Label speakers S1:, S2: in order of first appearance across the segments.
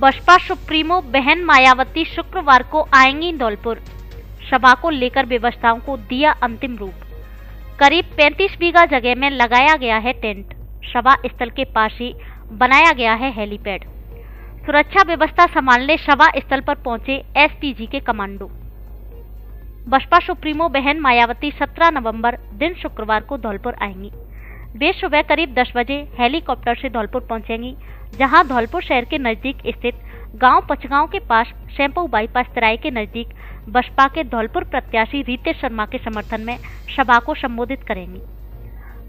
S1: Baspa supremo बहन मायावती शुक्रवार को आएंगी धौलपुर। सभा को लेकर व्यवस्थाओं को दिया अंतिम रूप। करीब 35 बीघा जगह में लगाया गया है टेंट। सभा स्थल के पास ही बनाया गया है हेलीपैड। सुरक्षा व्यवस्था संभालने सभा स्थल पर पहुंचे एसपीजी के कमांडो। बसपा सुप्रीमो बहन मायावती 17 नवंबर दिन शुक्रवार को धौलपुर आएंगी। वे सुबह करीब 10 बजे हेलीकॉप्टर से धौलपुर पहुंचेंगी, जहां धौलपुर शहर के नजदीक स्थित गांव पचगांव के पास शैम्पू बाईपास तराई के नजदीक बसपा के धौलपुर प्रत्याशी रितेश शर्मा के समर्थन में सभा को संबोधित करेंगी।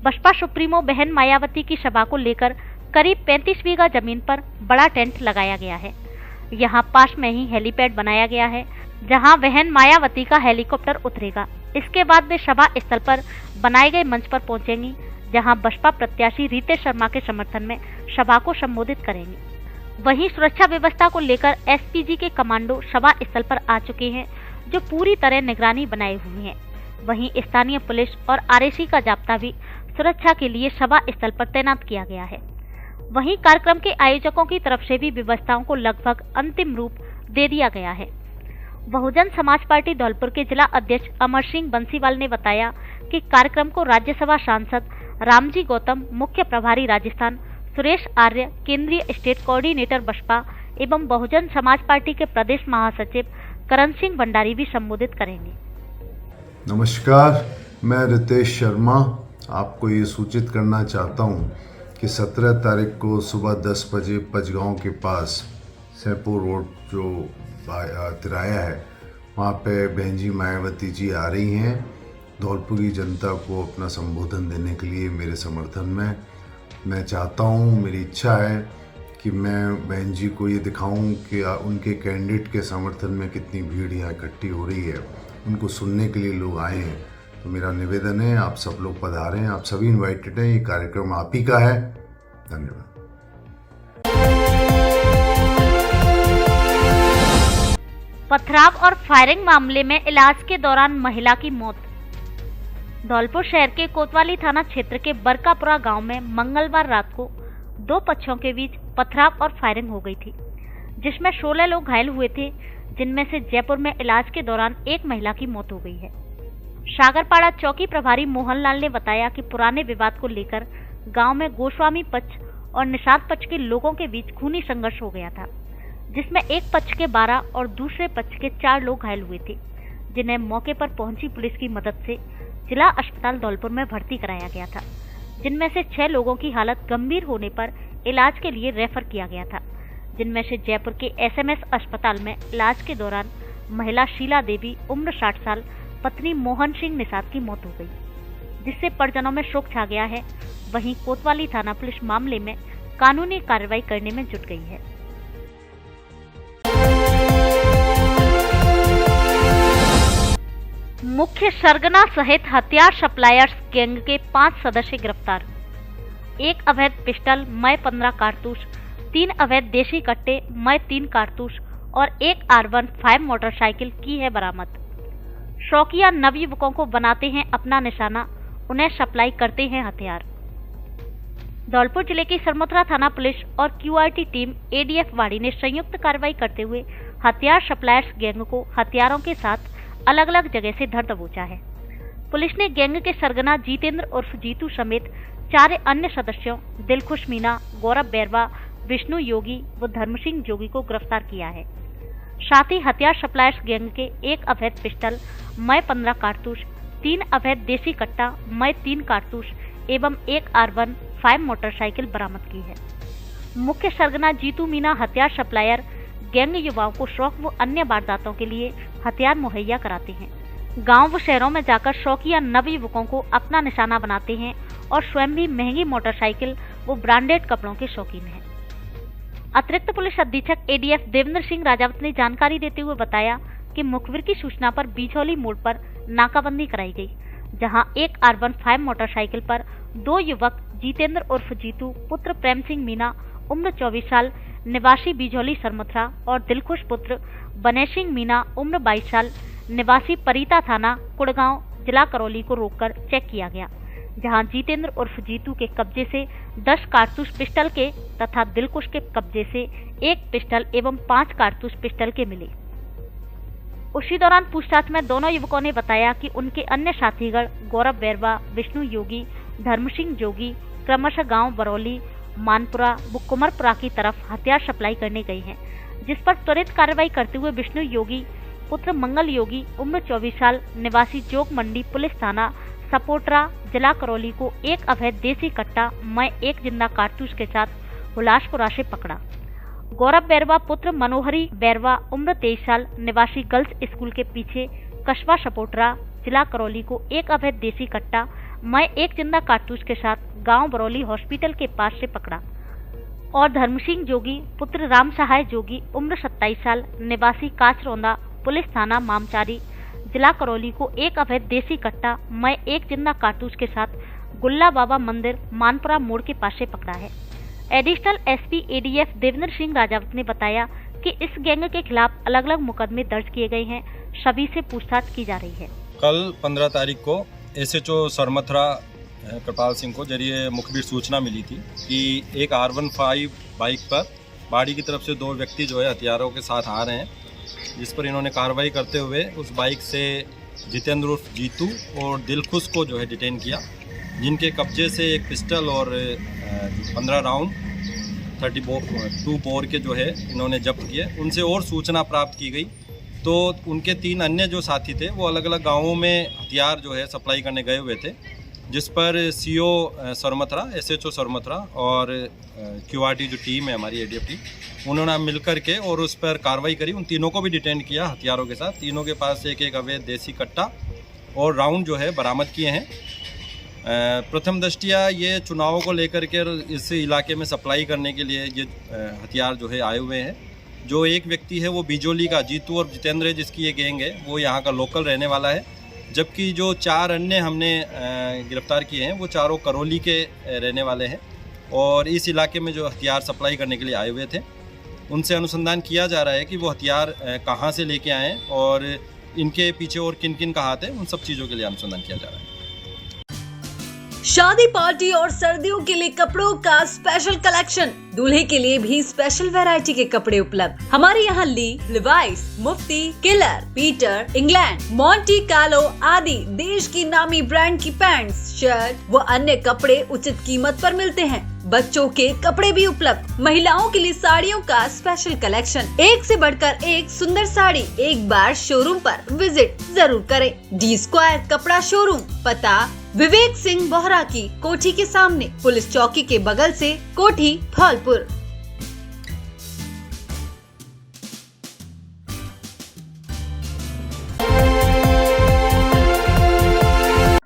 S1: बसपा सुप्रीमो बहन मायावती की सभा को लेकर करीब 35 बीघा जमीन पर बड़ा टेंट लगाया गया है। यहां पास में ही हेलीपैड बनाया गया है, जहां बहन मायावती का हेलीकॉप्टर उतरेगा। इसके बाद वे सभा स्थल पर बनाए गए मंच पर पहुंचेंगी, जहां बसपा प्रत्याशी रितेश शर्मा के समर्थन में सभा को संबोधित करेंगे। वहीं सुरक्षा व्यवस्था को लेकर एसपीजी के कमांडो सभा स्थल पर आ चुके हैं, जो पूरी तरह निगरानी बनाए हुए हैं। वहीं स्थानीय पुलिस और आरएसी का जाब्ता भी सुरक्षा के लिए सभा स्थल पर तैनात किया गया है। वहीं कार्यक्रम के आयोजकों की तरफ से भी व्यवस्थाओं को लगभग अंतिम रूप दे दिया गया है। बहुजन समाज पार्टी धौलपुर के जिला अध्यक्ष अमर सिंह बंसीवाल ने बताया कि कार्यक्रम को राज्यसभा सांसद रामजी गौतम, मुख्य प्रभारी राजस्थान सुरेश आर्य, केंद्रीय स्टेट कोऑर्डिनेटर बसपा एवं बहुजन समाज पार्टी के प्रदेश महासचिव करण सिंह भंडारी भी संबोधित करेंगे।
S2: नमस्कार, मैं रितेश शर्मा आपको ये सूचित करना चाहता हूँ कि 17 तारीख को सुबह 10 बजे पचगांव के पास सैपुर रोड जो तिराया है, वहाँ पे बहन जी मायावती जी आ रही हैं धौलपुरी जनता को अपना संबोधन देने के लिए मेरे समर्थन में। मैं चाहता हूँ, मेरी इच्छा है कि मैं बहन जी को ये दिखाऊं कि उनके कैंडिडेट के समर्थन में कितनी भीड़ यहाँ इकट्ठी हो रही है, उनको सुनने के लिए लोग आए हैं। तो मेरा निवेदन है, आप सब लोग पधारें, आप सभी इनवाइटेड हैं, ये कार्यक्रम आप ही का है। धन्यवाद।
S1: पथराव और फायरिंग मामले में इलाज के दौरान महिला की मौत। धौलपुर शहर के कोतवाली थाना क्षेत्र के बरकापुरा गांव में मंगलवार रात को दो पक्षों के बीच पथराव और फायरिंग हो गई थी, जिसमें 16 लोग घायल हुए थे, जिनमें से जयपुर में इलाज के दौरान एक महिला की मौत हो गई है। सागरपाड़ा चौकी प्रभारी मोहनलाल ने बताया कि पुराने विवाद को लेकर गांव में गोस्वामी पक्ष और निषाद पक्ष के लोगों के बीच खूनी संघर्ष हो गया था, जिसमें एक पक्ष के 12 और दूसरे पक्ष के 4 लोग घायल हुए थे, जिन्हें मौके पर पहुंची पुलिस की मदद से जिला अस्पताल धौलपुर में भर्ती कराया गया था, जिनमें से 6 लोगों की हालत गंभीर होने पर इलाज के लिए रेफर किया गया था, जिनमें से जयपुर के एसएमएस अस्पताल में इलाज के दौरान महिला शीला देवी उम्र 60 साल पत्नी मोहन सिंह निषाद की मौत हो गई, जिससे परिजनों में शोक छा गया है। वहीं कोतवाली थाना पुलिस मामले में कानूनी कार्रवाई करने में जुट गई है। मुख्य सरगना सहित हथियार सप्लायर्स गैंग के 5 सदस्य गिरफ्तार। 1 अवैध पिस्टल मय 15 कारतूस, 3 अवैध देशी कट्टे मय 3 कारतूस और 1 R15 मोटरसाइकिल की है बरामद। शौकिया नवयुवकों को बनाते हैं अपना निशाना, उन्हें सप्लाई करते हैं हथियार। धौलपुर जिले की सरमोथरा थाना पुलिस और QRT टीम ADF वाड़ी ने संयुक्त कार्रवाई करते हुए हथियार सप्लायर्स गैंग को हथियारों के साथ अलग अलग जगह से धर दबोचा है। पुलिस ने गैंग के सरगना जितेंद्र उर्फ जीतू समेत 4 अन्य सदस्यों दिलखुश मीना, गौरव बैरवा, विष्णु योगी व धर्मसिंह जोगी को गिरफ्तार किया है। साथ ही हथियार सप्लायर्स गैंग के 1 अवैध पिस्टल मय 15 कारतूस, 3 अवैध देशी कट्टा मय 3 कारतूस एवं 1 R15 मोटरसाइकिल बरामद की है। मुख्य सरगना जीतू मीना हथियार सप्लायर गैंग युवाओं को शौक व अन्य वारदातों के लिए हथियार मुहैया कराते हैं। गांव व शहरों में जाकर शौकिया नवयुवकों को अपना निशाना बनाते हैं और स्वयं भी महंगी मोटरसाइकिल व ब्रांडेड कपड़ों के शौकीन हैं। अतिरिक्त पुलिस अधीक्षक ADF देवेंद्र सिंह राजावत ने जानकारी देते हुए बताया कि मुखबिर की सूचना पर बिछौली मोड़ पर नाकाबंदी कराई गई, जहां 1 R15 मोटरसाइकिल पर 2 युवक जितेंद्र उर्फ जीतू पुत्र प्रेम सिंह मीना उम्र 24 साल निवासी बिझौली सरमथरा और दिलखुश पुत्र बने सिंह मीना उम्र 22 साल निवासी परीता थाना कुड़गांव जिला करौली को रोककर चेक किया गया, जहां जितेंद्र उर्फ जीतू के कब्जे से 10 कारतूस पिस्टल के तथा दिलकुश के कब्जे से 1 पिस्टल एवं 5 कारतूस पिस्टल के मिले। उसी दौरान पूछताछ में दोनों युवकों ने बताया कि उनके अन्य साथीगण गौरव बैरवा, विष्णु योगी, धर्म सिंह जोगी क्रमशः गांव बरौली, मानपुरा व कुमरपुरा की तरफ हथियार सप्लाई करने गए हैं, जिस पर त्वरित कार्रवाई करते हुए विष्णु योगी पुत्र मंगल योगी उम्र 24 साल निवासी जोग मंडी पुलिस थाना सपोटरा जिला करौली को एक अवैध देसी कट्टा में 1 जिंदा कारतूस के साथ हुलासपुरा से पकड़ा। गौरव बैरवा पुत्र मनोहरी बैरवा उम्र 23 साल निवासी गर्ल्स स्कूल के पीछे कस्बा सपोटरा जिला करौली को एक अवैध देसी कट्टा में 1 जिंदा कारतूस के साथ गांव बरौली हॉस्पिटल के पास से पकड़ा और धर्म सिंह जोगी पुत्र राम सहाय जोगी उम्र 27 साल निवासी काचरौंदा पुलिस थाना मामचारी जिला करौली को एक अवैध देसी कट्टा में 1 जिंदा कारतूस के साथ गुल्ला बाबा मंदिर मानपुरा मोड़ के पास से पकड़ा है। Additional SP ADF Devendra Singh Rajawat ने बताया कि इस गैंग के खिलाफ अलग अलग मुकदमे दर्ज किए गए हैं, सभी से पूछताछ की जा रही है।
S3: कल 15 तारीख को एसएचओ सरमथरा कृपाल सिंह को जरिए मुखबिर सूचना मिली थी कि एक R15 बाइक पर बाड़ी की तरफ से 2 व्यक्ति जो है हथियारों के साथ आ रहे हैं, जिस पर इन्होंने कार्रवाई करते हुए उस बाइक से जितेंद्र उर्फ जीतू और दिलखुश को जो है डिटेन किया, जिनके कब्जे से 1 पिस्टल और 15 राउंड 32 बोर के जो है इन्होंने जब्त किए। उनसे और सूचना प्राप्त की गई तो उनके 3 अन्य जो साथी थे वो अलग अलग गाँवों में हथियार जो है सप्लाई करने गए हुए थे, जिस पर सीओ सरमथरा, एसएचओ सरमथरा और क्यूआरटी जो टीम है हमारी एडीएफ टीम, उन्होंने मिलकर के और उस पर कार्रवाई करी। उन तीनों को भी डिटेन किया हथियारों के साथ। तीनों के पास एक अवैध देसी कट्टा और राउंड जो है बरामद किए हैं। प्रथम दृष्टिया ये चुनावों को लेकर के इस इलाके में सप्लाई करने के लिए ये हथियार जो है आए हुए हैं। जो एक व्यक्ति है वो बिजोली का जीतू और जितेंद्र है, जिसकी ये गैंग है, वो यहाँ का लोकल रहने वाला है, जबकि जो 4 अन्य हमने गिरफ्तार किए हैं वो चारों करौली के रहने वाले हैं और इस इलाके में जो हथियार सप्लाई करने के लिए आए हुए थे। उनसे अनुसंधान किया जा रहा है कि वो हथियार कहाँ से लेके आए हैं और इनके पीछे और किन किन का हाथ है, उन सब चीज़ों के लिए अनुसंधान किया जा रहा है।
S4: शादी, पार्टी और सर्दियों के लिए कपड़ों का स्पेशल कलेक्शन, दूल्हे के लिए भी स्पेशल वैरायटी के कपड़े उपलब्ध। हमारे यहाँ Lee, Levi's, Mufti, Killer, Peter, England, Monte Carlo आदि देश की नामी ब्रांड की पैंट्स, शर्ट व अन्य कपड़े उचित कीमत पर मिलते हैं। बच्चों के कपड़े भी उपलब्ध। महिलाओं के लिए साड़ियों का स्पेशल कलेक्शन, एक से बढ़कर एक सुंदर साड़ी। एक बार शोरूम पर विजिट जरूर करें। डी स्क्वायर कपड़ा शोरूम, पता विवेक सिंह बोहरा की कोठी के सामने, पुलिस चौकी के बगल से, कोठी धौलपुर।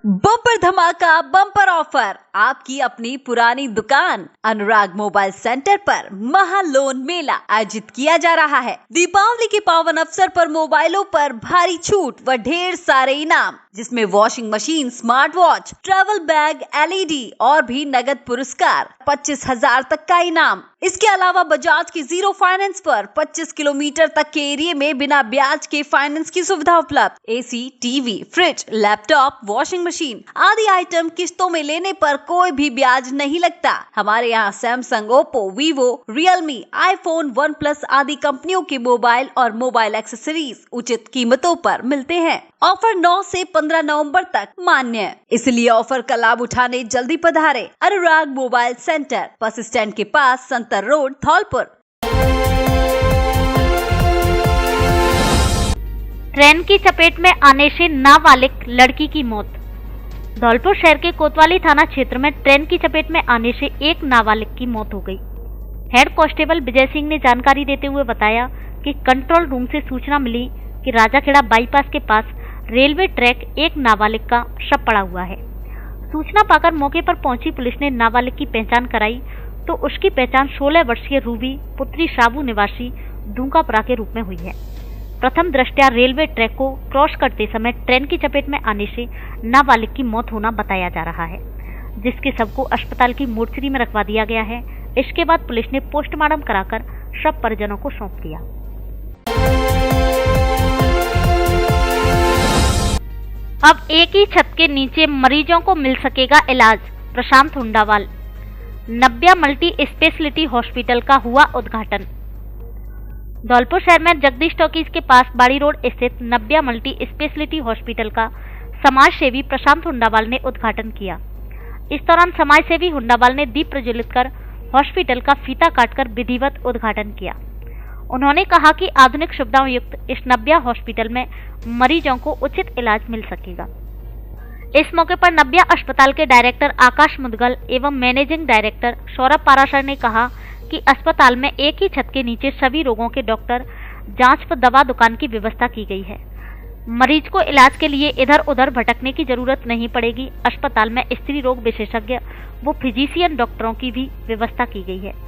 S4: बम्पर धमाका, बम्पर ऑफर, आपकी अपनी पुरानी दुकान अनुराग मोबाइल सेंटर पर महा लोन मेला आयोजित किया जा रहा है। दीपावली के पावन अवसर पर मोबाइलों पर भारी छूट व ढेर सारे इनाम, जिसमें washing machine, smart watch, travel bag, LED और भी नगद पुरस्कार 25,000 तक का इनाम। इसके अलावा बजाज की 0 फाइनेंस पर 25 किलोमीटर तक के एरिया में बिना ब्याज के फाइनेंस की सुविधा उपलब्ध। AC, TV, fridge, laptop, washing machine आदि आइटम किस्तों में लेने पर कोई भी ब्याज नहीं लगता। हमारे यहाँ Samsung, Oppo, Vivo, Realme, iPhone, OnePlus आदि कंपनियों के मोबाइल और मोबाइल एक्सेसरीज उचित कीमतों पर मिलते हैं। ऑफर 9 से 15 नवंबर तक मान्य, इसलिए ऑफर का लाभ उठाने जल्दी पधारे। अनुराग मोबाइल सेंटर, बस स्टैंड के पास, संतर रोड, धौलपुर।
S1: ट्रेन की चपेट में आने से नाबालिग लड़की की मौत। धौलपुर शहर के कोतवाली थाना क्षेत्र में ट्रेन की चपेट में आने से एक नाबालिग की मौत हो गई। हेड कांस्टेबल विजय सिंह ने जानकारी देते हुए बताया कि कंट्रोल रूम से सूचना मिली कि राजाखेड़ा बाईपास के पास रेलवे ट्रैक एक नाबालिग का शव पड़ा हुआ है। सूचना पाकर मौके पर पहुंची पुलिस ने नाबालिग की पहचान कराई तो उसकी पहचान 16 वर्षीय रूबी पुत्री साबू निवासी डूंकापुरा के रूप में हुई है। प्रथम दृष्टया रेलवे ट्रैक को क्रॉस करते समय ट्रेन की चपेट में आने से नाबालिग की मौत होना बताया जा रहा है, जिसके शव को अस्पताल की मोर्चरी में रखवा दिया गया है। इसके बाद पुलिस ने पोस्टमार्टम कराकर शव परिजनों को सौंप दिया। अब एक ही छत के नीचे मरीजों को मिल सकेगा इलाज, प्रशांत हुंडावाल। नब्या मल्टी स्पेशलिटी हॉस्पिटल का हुआ उद्घाटन। धौलपुर शहर में जगदीश टॉकीज के पास बाड़ी रोड स्थित नब्या मल्टी स्पेशलिटी हॉस्पिटल का समाज सेवी प्रशांत हुंडावाल ने उद्घाटन किया। इस दौरान समाज सेवी हुंडावाल ने दीप प्रज्वलित कर हॉस्पिटल का फीता काटकर विधिवत उद्घाटन किया। उन्होंने कहा कि आधुनिक सुविधाओं युक्त इस नब्या हॉस्पिटल में मरीजों को उचित इलाज मिल सकेगा। इस मौके पर नब्या अस्पताल के डायरेक्टर आकाश मुदगल एवं मैनेजिंग डायरेक्टर सौरभ पाराशर ने कहा कि अस्पताल में एक ही छत के नीचे सभी रोगों के डॉक्टर, जांच व दवा दुकान की व्यवस्था की गई है। मरीज को इलाज के लिए इधर उधर भटकने की जरूरत नहीं पड़ेगी। अस्पताल में स्त्री रोग विशेषज्ञ व फिजिशियन डॉक्टरों की भी व्यवस्था की गई है।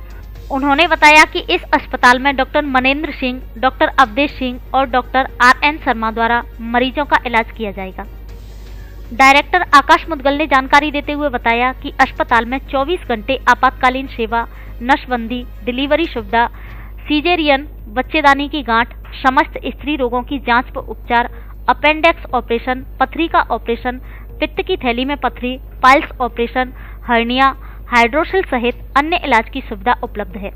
S1: उन्होंने बताया कि इस अस्पताल में डॉक्टर मनेंद्र सिंह, डॉक्टर अवधेश सिंह और डॉक्टर RN शर्मा द्वारा मरीजों का इलाज किया जाएगा। डायरेक्टर आकाश मुदगल ने जानकारी देते हुए बताया कि अस्पताल में 24 घंटे आपातकालीन सेवा, नसबंदी, डिलीवरी सुविधा, सीजेरियन, बच्चेदानी की गांठ, समस्त स्त्री रोगों की जांच व उपचार, अपेंडिक्स ऑपरेशन, पथरी का ऑपरेशन, पित्त की थैली में पथरी, पाइल्स ऑपरेशन, हर्निया, हाइड्रोसिल सहित अन्य इलाज की सुविधा उपलब्ध है।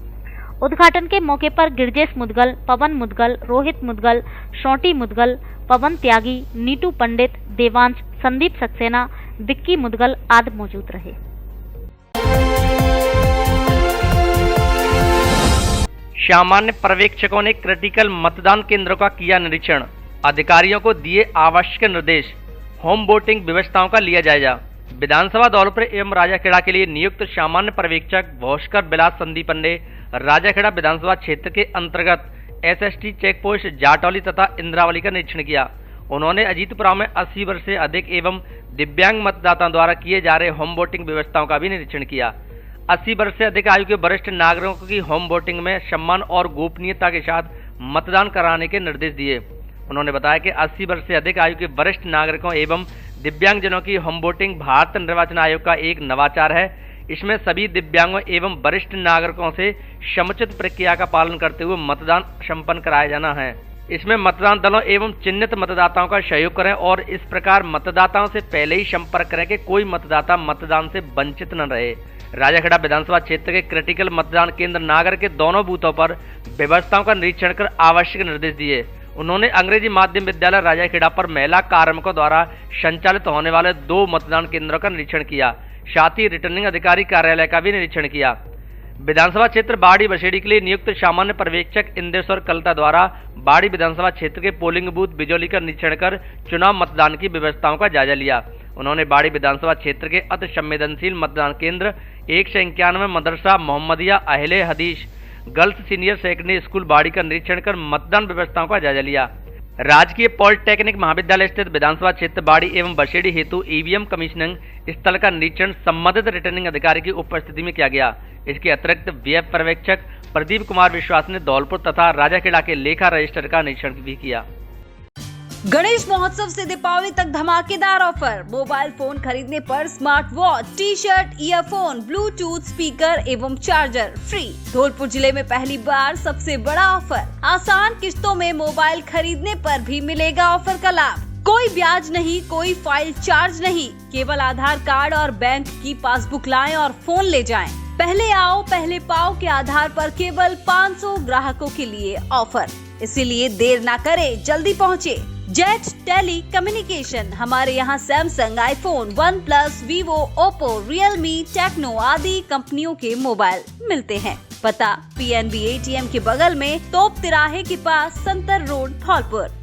S1: उद्घाटन के मौके पर गिरजेश मुदगल, पवन मुदगल, रोहित मुदगल, शोंटी मुदगल, पवन त्यागी, नीटू पंडित, देवांश, संदीप सक्सेना, विक्की मुदगल आदि मौजूद रहे।
S5: सामान्य पर्यवेक्षकों ने क्रिटिकल मतदान केंद्रों का किया निरीक्षण, अधिकारियों को दिए आवश्यक निर्देश, होम वोटिंग व्यवस्थाओं का लिया जायजा। विधानसभा धौलपुर एवं राजाखेड़ा के लिए नियुक्त सामान्य पर्यवेक्षक भास्कर बिलास संदीपन ने राजाखेड़ा विधानसभा क्षेत्र के अंतर्गत SST चेक पोस्ट जाटौली तथा इंद्रावली का निरीक्षण किया। उन्होंने अजीतपुरा में 80 वर्ष से अधिक एवं दिव्यांग मतदाताओं द्वारा किए जा रहे होम वोटिंग व्यवस्थाओं का भी निरीक्षण किया। 80 वर्ष से अधिक आयु के वरिष्ठ नागरिकों की होम वोटिंग में सम्मान और गोपनीयता के साथ मतदान कराने के निर्देश दिए। उन्होंने बताया कि 80 वर्ष से अधिक आयु के वरिष्ठ नागरिकों एवं दिव्यांगजनों की होम वोटिंग भारत निर्वाचन आयोग का एक नवाचार है। इसमें सभी दिव्यांगों एवं वरिष्ठ नागरिकों से समुचित प्रक्रिया का पालन करते हुए मतदान संपन्न कराया जाना है। इसमें मतदान दलों एवं चिन्हित मतदाताओं का सहयोग करें और इस प्रकार मतदाताओं से पहले ही संपर्क करें कि कोई मतदाता मतदान से वंचित न रहे। राजाखेड़ा विधानसभा क्षेत्र के क्रिटिकल मतदान केंद्र नागर के दोनों बूथों पर व्यवस्थाओं का निरीक्षण कर आवश्यक निर्देश दिए। उन्होंने अंग्रेजी माध्यम विद्यालय राजाखेड़ा पर महिला कार्मिकों द्वारा संचालित होने वाले 2 मतदान केंद्रों का निरीक्षण किया। साथ ही रिटर्निंग अधिकारी कार्यालय का भी निरीक्षण किया। विधानसभा क्षेत्र बाड़ी बसेड़ी के लिए नियुक्त सामान्य पर्यवेक्षक इंदेश्वर कलता द्वारा बाड़ी विधानसभा क्षेत्र के पोलिंग बूथ बिजौली का निरीक्षण कर चुनाव मतदान की व्यवस्थाओं का जायजा लिया। उन्होंने बाड़ी विधानसभा क्षेत्र के अति संवेदनशील मतदान केंद्र 191 मदरसा मोहम्मदिया अहले हदीस गर्ल्स सीनियर सेकेंडरी स्कूल बाड़ी का निरीक्षण कर मतदान व्यवस्थाओं का जायजा लिया। राजकीय पॉलिटेक्निक महाविद्यालय स्थित विधानसभा क्षेत्र बाड़ी एवं बसेड़ी हेतु EVM कमीशनिंग स्थल का निरीक्षण संबंधित रिटर्निंग अधिकारी की उपस्थिति में किया गया। इसके अतिरिक्त व्यय पर्यवेक्षक प्रदीप कुमार विश्वास ने धौलपुर तथा राजाखेड़ा के लेखा रजिस्टर का निरीक्षण भी किया।
S4: गणेश महोत्सव से दीपावली तक धमाकेदार ऑफर। मोबाइल फोन खरीदने पर smart watch, T-shirt, earphone, Bluetooth speaker एवं चार्जर फ्री। धौलपुर जिले में पहली बार सबसे बड़ा ऑफर। आसान किस्तों में मोबाइल खरीदने पर भी मिलेगा ऑफर का लाभ। कोई ब्याज नहीं, कोई फाइल चार्ज नहीं, केवल आधार कार्ड और बैंक की पासबुक लाएं और फोन ले जाएं। पहले आओ पहले पाओ के आधार पर केवल 500 ग्राहकों के लिए ऑफर, इसीलिए देर ना करें, जल्दी पहुँचे। जेट टेली कम्युनिकेशन, हमारे यहाँ Samsung, iPhone, OnePlus, Vivo, Oppo, Realme, Tecno आदि कंपनियों के मोबाइल मिलते हैं। पता PNB ATM के बगल में, तोप तिराहे के पास, संतर रोड, धौलपुर।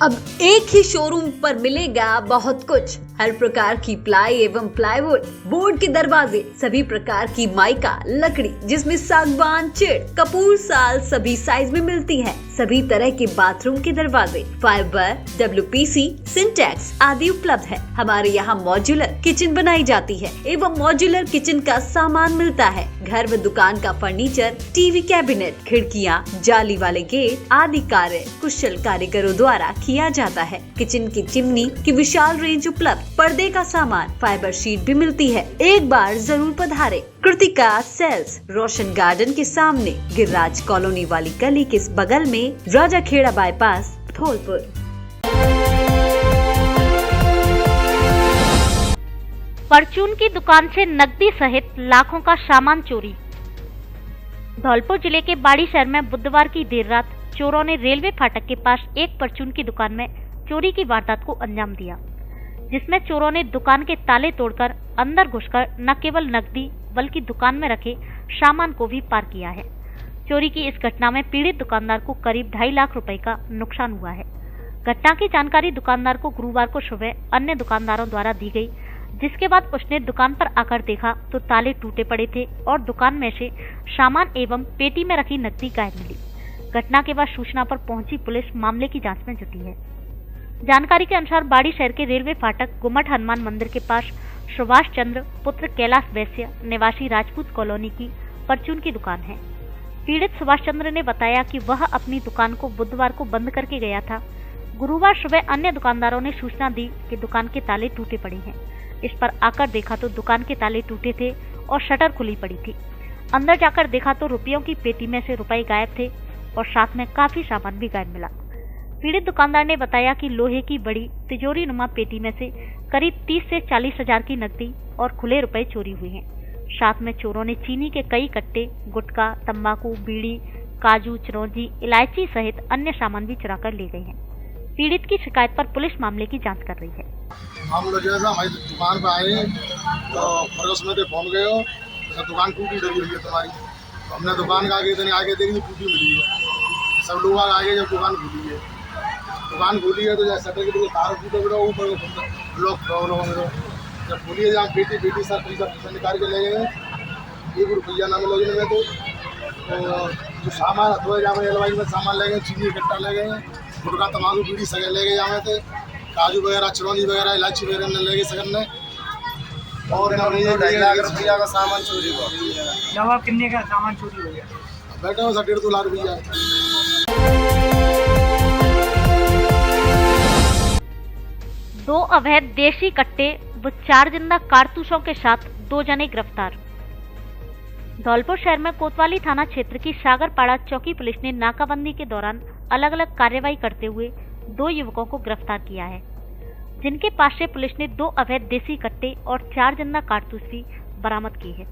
S4: अब एक ही शोरूम पर मिलेगा बहुत कुछ। हर प्रकार की प्लाई एवं प्लाईवुड, बोर्ड के दरवाजे, सभी प्रकार की माइका लकड़ी जिसमें सागवान, चिड़, कपूर साल सभी साइज में मिलती है। सभी तरह के बाथरूम के दरवाजे, फाइबर, WPC, सिंटेक्स आदि उपलब्ध है। हमारे यहाँ मॉड्यूलर किचन बनाई जाती है एवं मॉड्यूलर किचन का सामान मिलता है। घर व दुकान का फर्नीचर, टीवी कैबिनेट, खिड़कियाँ, जाली वाले गेट आदि कार्य कुशल कारीगरों द्वारा किया जाता है। किचन की चिमनी की विशाल रेंज उपलब्ध, पर्दे का सामान, फाइबर शीट भी मिलती है। एक बार जरूर पधारे। कृतिका सेल्स, रोशन गार्डन के सामने, गिरिराज कॉलोनी वाली गली के बगल में, राजा खेड़ा बाईपास, धौलपुर।
S1: परचून की दुकान से नकदी सहित लाखों का सामान चोरी। धौलपुर जिले के बाड़ी शहर में बुधवार की देर रात चोरों ने रेलवे फाटक के पास एक परचून की दुकान में चोरी की वारदात को अंजाम दिया, जिसमें चोरों ने दुकान के ताले तोड़कर अंदर घुसकर न केवल नकदी बल्कि दुकान में रखे सामान को भी पार किया है। चोरी की इस घटना में पीड़ित दुकानदार को करीब 2.5 लाख रुपए का नुकसान हुआ है। घटना की जानकारी दुकानदार को गुरुवार को सुबह अन्य दुकानदारों द्वारा दी गई, जिसके बाद उसने दुकान पर आकर देखा तो ताले टूटे पड़े थे और दुकान में से सामान एवं पेटी में रखी नकदी गायब मिली। घटना के बाद सूचना पर पहुंची पुलिस मामले की जांच में जुटी है। जानकारी के अनुसार बाड़ी शहर के रेलवे फाटक गुम्मट हनुमान मंदिर के पास सुभाष चंद्र पुत्र कैलाश वैश्य निवासी राजपूत कॉलोनी की परचून की दुकान है। पीड़ित सुभाष चंद्र ने बताया कि वह अपनी दुकान को बुधवार को बंद करके गया था। गुरुवार सुबह अन्य दुकानदारों ने सूचना दी कि दुकान के ताले टूटे पड़े हैं। इस पर आकर देखा तो दुकान के ताले टूटे थे और शटर खुली पड़ी थी। अंदर जाकर देखा तो रुपयों की पेटी में से रुपए गायब थे और साथ में काफी सामान भी गायब मिला। पीड़ित दुकानदार ने बताया कि लोहे की बड़ी तिजोरी नुमा पेटी में से करीब 30 से 40 हजार की नकदी और खुले रुपए चोरी हुए हैं। साथ में चोरों ने चीनी के कई कट्टे, गुटखा, तंबाकू, बीड़ी, काजू, चिरौंजी, इलायची सहित अन्य सामान भी चुरा कर ले गए हैं। पीड़ित की शिकायत पर पुलिस मामले की जांच कर रही है।
S6: हम लोग जैसा हमारी दुकान पर आए तो फरस में पहुँच गए हो, दुकान टूटी डरी हुई है तुम्हारी। तो हमने दुकान के आगे देखी टूटी मिली है। सब लोग आगे जब दुकान खुली है तो जैसे शटर के तार टूटे पड़े ऊपर लोग जब खुली है जहाँ बेटी सर पैसा निकाल के ले गए 1 रुपया ना मिलोगे में। तो जो सामान अथवा जहाँ एलवाई में सामान ले गए, चीनी इकट्ठा ले गए, गुटखा, तम्बाकू, बीड़ी सगन ले गए, जहाँ थे काजू वगैरह, चिरौंजी वगैरह, इलायची वगैरह ले गए सगन ने। और 2.5 लाख रुपया का सामान चोरी हुआ।
S7: दवा कितने का सामान चोरी हो गया?
S6: बैठे हो 1.5-2 लाख रुपया।
S1: दो अवैध देशी कट्टे व 4 जिंदा कारतूसों के साथ 2 जने गिरफ्तार। धौलपुर शहर में कोतवाली थाना क्षेत्र की सागरपाड़ा चौकी पुलिस ने नाकाबंदी के दौरान अलग अलग कार्रवाई करते हुए 2 युवकों को गिरफ्तार किया है, जिनके पास से पुलिस ने 2 अवैध देसी कट्टे और 4 जिंदा कारतूस भी बरामद की है।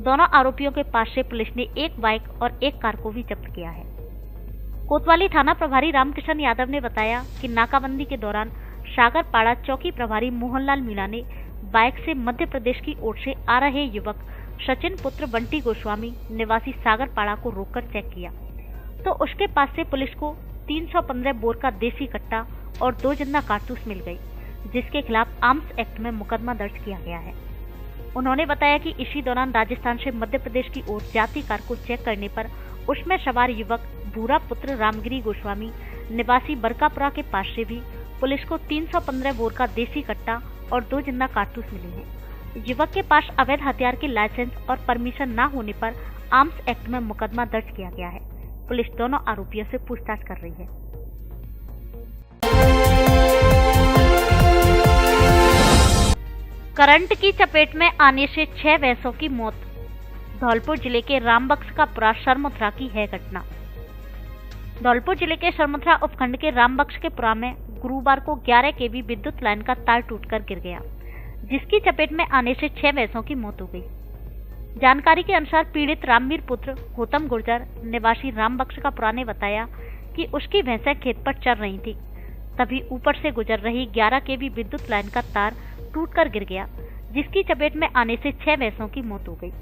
S1: दोनों आरोपियों के पास से पुलिस ने 1 बाइक और 1 कार को भी जब्त किया है। कोतवाली थाना प्रभारी रामकिशन यादव ने बताया कि नाकाबंदी के दौरान सागरपाड़ा चौकी प्रभारी मोहनलाल मीणा ने बाइक से मध्य प्रदेश की ओर से आ रहे युवक सचिन पुत्र बंटी गोस्वामी निवासी सागरपाड़ा को रोककर चेक किया तो उसके पास से पुलिस को 315 बोर का देसी कट्टा और 2 जिंदा कारतूस मिल गई, जिसके खिलाफ आर्म्स एक्ट में मुकदमा दर्ज किया गया है। उन्होंने बताया कि इसी दौरान राजस्थान से मध्य प्रदेश की ओर जाती कार को चेक करने पर उसमें सवार युवक भूरा पुत्र रामगिरी गोस्वामी निवासी बरकापुरा के पास से भी पुलिस को 315 बोर का देसी कट्टा और 2 जिंदा कारतूस मिले हैं। युवक के पास अवैध हथियार के लाइसेंस और परमिशन न होने पर आर्म्स एक्ट में मुकदमा दर्ज किया गया है। पुलिस दोनों आरोपियों से पूछताछ कर रही है। करंट की चपेट में आने से 6 भैंसों की मौत। धौलपुर जिले के रामबक्सकापुरा सरमुथरा की है घटना। धौलपुर जिले के सरमुथरा उपखंड के रामबक्सकापुरा में गुरुवार को 11 केवी विद्युत लाइन का तार टूटकर गिर गया, जिसकी चपेट में आने से 6 भैंसों की मौत हो गई। जानकारी के अनुसार पीड़ित रामवीर पुत्र गौतम गुर्जर निवासी रामबक्सकापुरा ने बताया कि उसकी भैंसें खेत पर चर रही थी, तभी ऊपर से गुजर रही 11 केवी विद्युत लाइन का तार टूटकर गिर गया, जिसकी चपेट में आने से 6 भैंसों की मौत हो गई।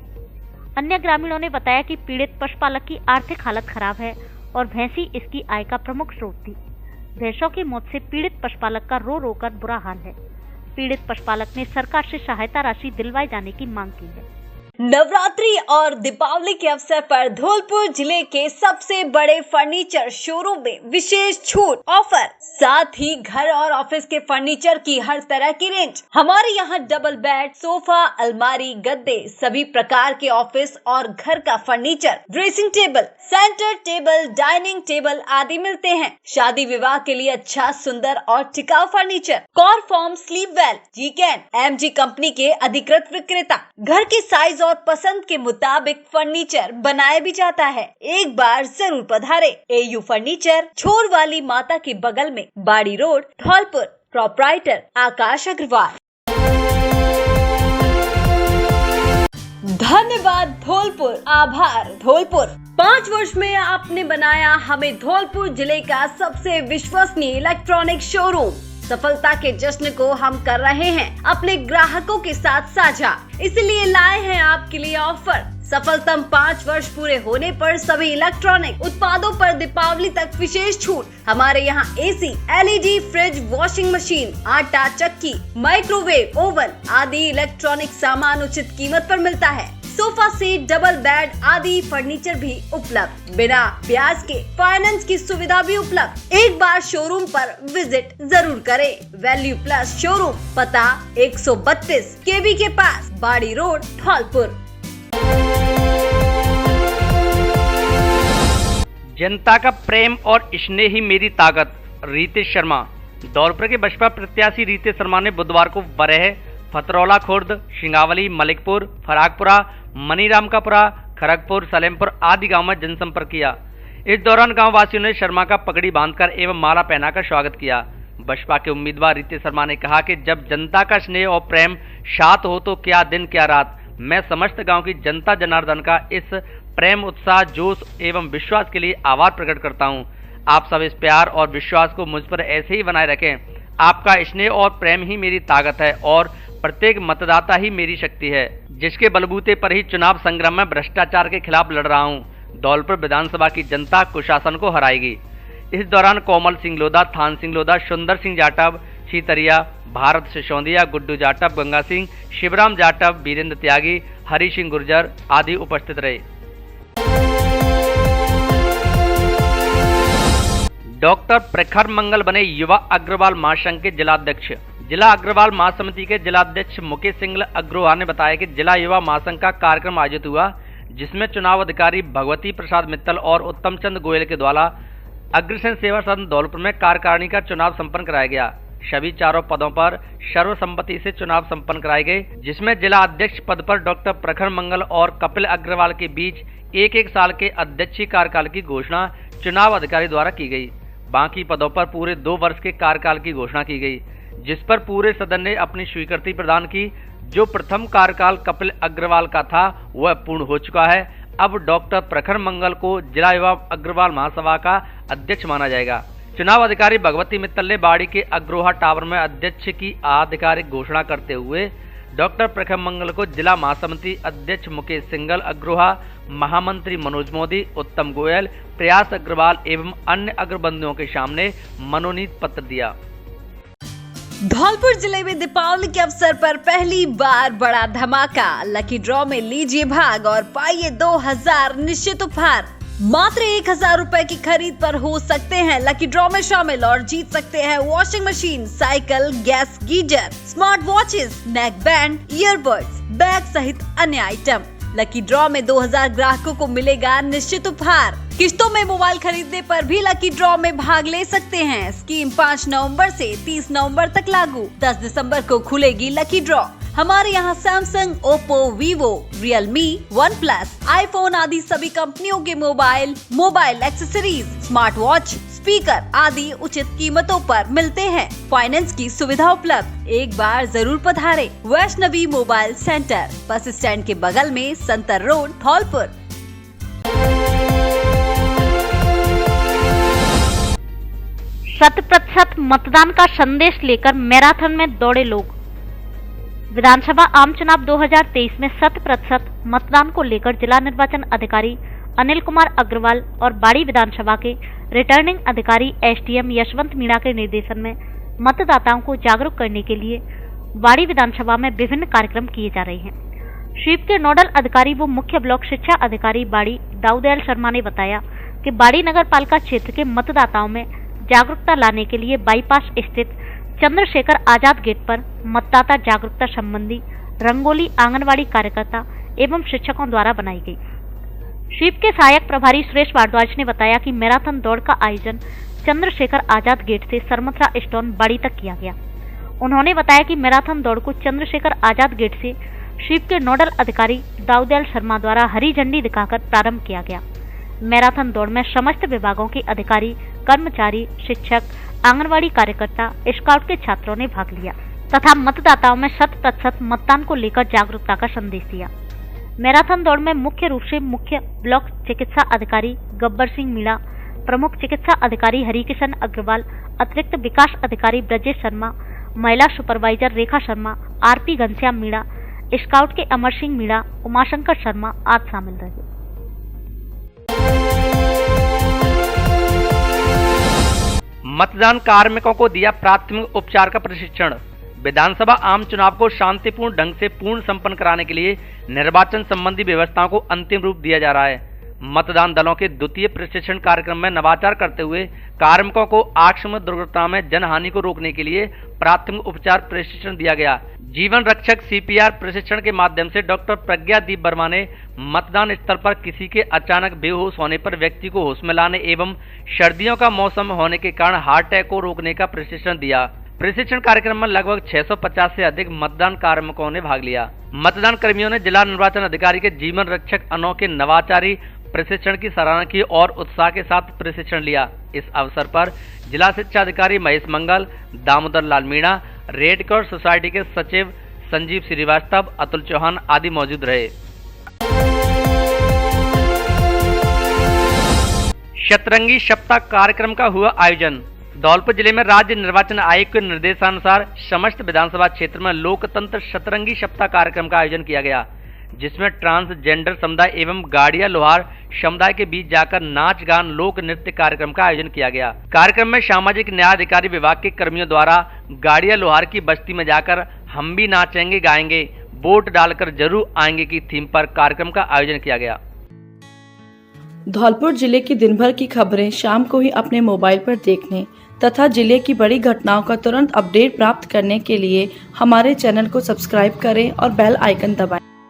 S1: अन्य ग्रामीणों ने बताया कि पीड़ित पशुपालक की आर्थिक हालत खराब है और भैंसी इसकी आय का प्रमुख स्रोत थी। भैंसों की मौत से पीड़ित पशुपालक का रो रो कर बुरा हाल है। पीड़ित पशुपालक ने सरकार से सहायता राशि दिलवाए जाने की मांग की है।
S4: नवरात्रि और दीपावली के अवसर पर धौलपुर जिले के सबसे बड़े फर्नीचर शोरूम में विशेष छूट ऑफर, साथ ही घर और ऑफिस के फर्नीचर की हर तरह की रेंज। हमारे यहाँ डबल बेड, सोफा, अलमारी, गद्दे, सभी प्रकार के ऑफिस और घर का furniture, dressing table, centre table, dining table आदि मिलते हैं। शादी विवाह के लिए अच्छा, सुंदर और टिकाऊ फर्नीचर। कॉर्फॉर्म, स्लीप वेल, जीकेन, एमजी कंपनी के अधिकृत विक्रेता। घर के साइज और पसंद के मुताबिक फर्नीचर बनाया भी जाता है। एक बार जरूर पधारे। AU फर्नीचर, छोर वाली माता के बगल में, बाड़ी रोड, धौलपुर। प्रोप्राइटर आकाश अग्रवाल। धन्यवाद धौलपुर, आभार धौलपुर। 5 वर्ष में आपने बनाया हमें धौलपुर जिले का सबसे विश्वसनीय इलेक्ट्रॉनिक शोरूम। सफलता के जश्न को हम कर रहे हैं अपने ग्राहकों के साथ साझा, इसलिए लाए हैं आपके लिए ऑफर। सफलतम 5 वर्ष पूरे होने पर सभी इलेक्ट्रॉनिक उत्पादों पर दीपावली तक विशेष छूट। हमारे यहाँ AC, LED, fridge, washing machine, आटा चक्की, माइक्रोवेव, ओवन आदि इलेक्ट्रॉनिक सामान उचित कीमत पर मिलता है। सोफा सेट, डबल बेड आदि फर्नीचर भी उपलब्ध। बिना ब्याज के फाइनेंस की सुविधा भी उपलब्ध। एक बार शोरूम पर विजिट जरूर करें। वैल्यू प्लस शोरूम, पता 132 KB के पास, बाड़ी रोड, धौलपुर।
S5: जनता का प्रेम और स्नेह ही मेरी ताकत। रितेश शर्मा। धौलपुर के बसपा प्रत्याशी रितेश शर्मा ने बुधवार को बरह, फतरौला खुर्द, शिंगावली, मलिकपुर, फराकपुरा, मनीरामकापुरा, खरगपुर, सलेमपुर आदि गांव में जनसंपर्क किया। इस दौरान गांव वासियों ने शर्मा का पगड़ी बांधकर एवं माला पहनाकर स्वागत किया। बसपा के उम्मीदवार रितेश शर्मा ने कहा कि जब जनता का स्नेह और प्रेम साथ हो तो क्या दिन क्या रात। मैं समस्त गांव की जनता जनार्दन का इस प्रेम, उत्साह, जोश एवं विश्वास के लिए आभार प्रकट करता हूं। आप सब इस प्यार और विश्वास को मुझ पर ऐसे ही बनाए रखें। आपका स्नेह और प्रेम ही मेरी ताकत है और प्रत्येक मतदाता ही मेरी शक्ति है, जिसके बलबूते पर ही चुनाव संग्राम में भ्रष्टाचार के खिलाफ लड़ रहा हूं। धौलपुर विधानसभा की जनता कुशासन को हराएगी। इस दौरान कोमल सिंह लोधा, थान सिंह लोधा, सुंदर सिंह जाटव, सीतरिया, भारत सिसोदिया, गुड्डू जाटव, गंगा सिंह, शिवराम जाटव, वीरेंद्र त्यागी, हरि सिंह गुर्जर आदि उपस्थित रहे। डॉक्टर प्रखर मंगल बने युवा अग्रवाल महासंघ के जिलाध्यक्ष। जिला अग्रवाल महासमिति के जिलाध्यक्ष मुकेश सिंह अग्रवाल ने बताया कि जिला युवा महासंघ का कार्यक्रम आयोजित हुआ, जिसमें चुनाव अधिकारी भगवती प्रसाद मित्तल और उत्तम चंद गोयल के द्वारा अग्रसेन सेवा सदन धौलपुर में कार्यकारिणी का चुनाव संपन्न कराया गया। सभी चारों पदों पर सर्वसम्मति से चुनाव संपन्न कराए गए, जिसमें जिला अध्यक्ष पद पर डॉक्टर प्रखर मंगल और कपिल अग्रवाल के बीच एक साल के अध्यक्षीय कार्यकाल की घोषणा चुनाव अधिकारी द्वारा की गई। बाकी पदों पर पूरे 2 वर्ष के कार्यकाल की घोषणा की गई, जिस पर पूरे सदन ने अपनी स्वीकृति प्रदान की। जो प्रथम कार्यकाल कपिल अग्रवाल का था वह पूर्ण हो चुका है। अब डॉक्टर प्रखर मंगल को जिला युवा अग्रवाल महासभा का अध्यक्ष माना जाएगा। चुनाव अधिकारी भगवती मित्तल ने बाड़ी के अग्रोहा टावर में अध्यक्ष की आधिकारिक घोषणा करते हुए डॉक्टर प्रखर मंगल को जिला महासमिति अध्यक्ष मुकेश सिंगल अग्रोहा, महामंत्री मनोज मोदी, उत्तम गोयल, प्रयास अग्रवाल एवं अन्य अग्रबंधुओं के सामने मनोनीत पत्र दिया।
S4: धौलपुर जिले में दीपावली के अवसर पर पहली बार बड़ा धमाका। लकी ड्रॉ में लीजिए भाग और पाइए 2000 निश्चित उपहार। मात्र 1000 रुपए की खरीद पर हो सकते हैं लकी ड्रॉ में शामिल और जीत सकते हैं washing machine, cycle, gas geyser, smart watches, neck band, earbuds, bag सहित अन्य आइटम। लकी ड्रॉ में 2000 ग्राहकों को मिलेगा निश्चित उपहार। किस्तों में मोबाइल खरीदने पर भी लकी ड्रॉ में भाग ले सकते हैं। स्कीम 5 नवंबर से 30 नवंबर तक लागू। 10 दिसंबर को खुलेगी लकी ड्रॉ। हमारे यहाँ Samsung, Oppo, Vivo, Realme, one plus, iPhone आदि सभी कंपनियों के mobile accessories, smart watch, speaker आदि उचित कीमतों पर मिलते हैं। फाइनेंस की सुविधा उपलब्ध। एक बार जरूर पधारें। Vaishnavi mobile centre, bus stand के बगल में, संतर रोड, धौलपुर।
S1: 100% मतदान का संदेश लेकर मैराथन में दौड़े लोग। विधानसभा आम चुनाव 2023 में 100% मतदान को लेकर जिला निर्वाचन अधिकारी अनिल कुमार अग्रवाल और बाड़ी विधानसभा के रिटर्निंग अधिकारी SDM यशवंत मीणा के निर्देशन में मतदाताओं को जागरूक करने के लिए बाड़ी विधानसभा में विभिन्न कार्यक्रम किए जा रहे हैं। स्वीप के नोडल अधिकारी व मुख्य ब्लॉक शिक्षा अधिकारी बाड़ी दाऊदयाल शर्मा ने बताया कि बाड़ी नगर पालिका क्षेत्र के मतदाताओं में जागरूकता लाने के लिए बाईपास स्थित चंद्रशेखर आजाद गेट पर मतदाता जागरूकता संबंधी रंगोली आंगनवाड़ी कार्यकर्ता एवं शिक्षकों द्वारा बनाई गई। स्वीप के सहायक प्रभारी सुरेश भारद्वाज ने बताया कि मैराथन दौड़ का आयोजन चंद्रशेखर आजाद गेट से सरमथरा स्टोन बाड़ी तक किया गया। उन्होंने बताया कि मैराथन दौड़ को चंद्रशेखर आजाद गेट से स्वीप के नोडल अधिकारी दाऊदयाल शर्मा द्वारा हरी झंडी दिखाकर प्रारंभ किया गया। मैराथन दौड़ में समस्त विभागों के अधिकारी, कर्मचारी, शिक्षक, आंगनवाड़ी कार्यकर्ता, स्काउट के छात्रों ने भाग लिया तथा मतदाताओं में 100% मतदान को लेकर जागरूकता का संदेश दिया। मैराथन दौड़ में मुख्य रूप से मुख्य ब्लॉक चिकित्सा अधिकारी गब्बर सिंह मीणा, प्रमुख चिकित्सा अधिकारी हरिकिशन अग्रवाल, अतिरिक्त विकास अधिकारी ब्रजेश शर्मा, महिला supervisor Rekha Sharma, RP Ghanshyam Meena, scout के अमर सिंह मीणा, उमाशंकर शर्मा आदि शामिल रहे।
S5: मतदान कार्मिकों को दिया प्राथमिक उपचार का प्रशिक्षण। विधानसभा आम चुनाव को शांतिपूर्ण ढंग से पूर्ण संपन्न कराने के लिए निर्वाचन संबंधी व्यवस्थाओं को अंतिम रूप दिया जा रहा है। मतदान दलों के द्वितीय प्रशिक्षण कार्यक्रम में नवाचार करते हुए कार्मिकों को आकस्मिक दुर्घटना में जनहानि को रोकने के लिए प्राथमिक उपचार प्रशिक्षण दिया गया। जीवन रक्षक CPR प्रशिक्षण के माध्यम से डॉक्टर प्रज्ञादीप वर्मा ने मतदान स्थल पर किसी के अचानक बेहोश होने पर व्यक्ति को होश में लाने एवं सर्दियों का मौसम होने के कारण हार्ट अटैक को रोकने का प्रशिक्षण दिया। प्रशिक्षण कार्यक्रम में लगभग 650 से अधिक मतदान कार्मिकों ने भाग लिया। मतदान कर्मियों ने जिला निर्वाचन अधिकारी के जीवन रक्षक अनोखे नवाचारी प्रशिक्षण की सराहना की और उत्साह के साथ प्रशिक्षण लिया। इस अवसर पर जिला शिक्षा अधिकारी महेश मंगल, Damodar Lal Meena, red cross society के सचिव संजीव श्रीवास्तव, अतुल चौहान आदि मौजूद रहे। शतरंगी सप्ताह कार्यक्रम का हुआ आयोजन। धौलपुर जिले में राज्य निर्वाचन आयोग के निर्देशानुसार समस्त विधानसभा क्षेत्र में लोकतंत्र शतरंगी सप्ताह कार्यक्रम का आयोजन किया गया, जिसमें ट्रांसजेंडर समुदाय एवं गाड़िया लोहार समुदाय के बीच जाकर नाच गान लोक नृत्य कार्यक्रम का आयोजन किया गया। कार्यक्रम में सामाजिक न्याय अधिकारी विभाग के कर्मियों द्वारा गाड़िया लोहार की बस्ती में जाकर हम भी नाचेंगे गाएंगे, वोट डालकर जरूर आएंगे की थीम पर कार्यक्रम का आयोजन किया गया।
S8: धौलपुर जिले की दिन भर की खबरें शाम को ही अपने मोबाइल पर देखने तथा जिले की बड़ी घटनाओं का तुरंत अपडेट प्राप्त करने के लिए हमारे चैनल को सब्सक्राइब करें और बेल आइकन दबाएं।